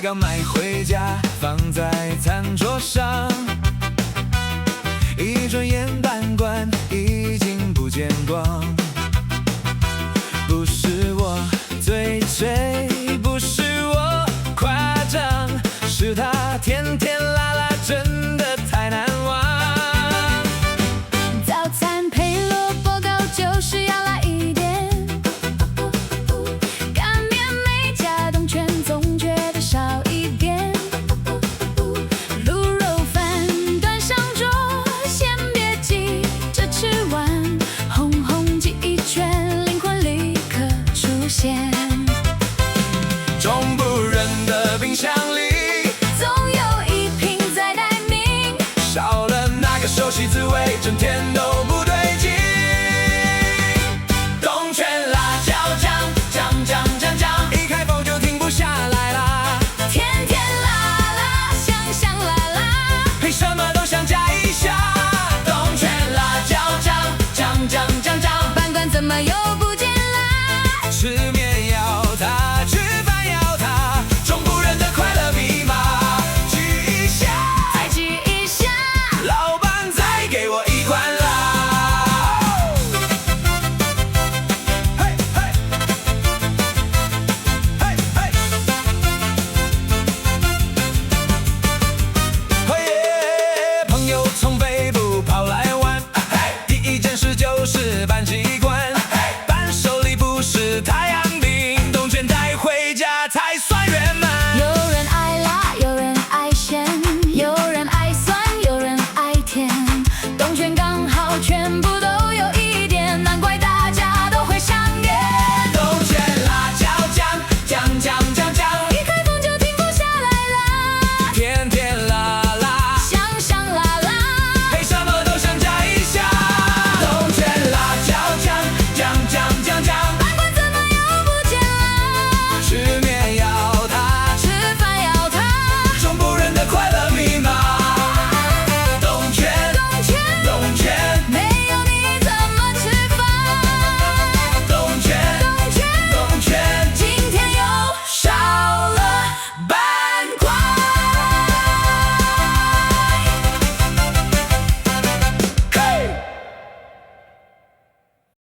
刚买回家，放在餐桌上，一转眼半罐已经不见光。不是我嘴嘴，不是我夸张，是他甜甜辣辣，真的太难忘。早餐配萝卜糕就是要来一点，干面没加冬卷总觉得少一点。卤肉饭端上桌，先别急着吃完，红红记一圈，灵魂立刻出现。中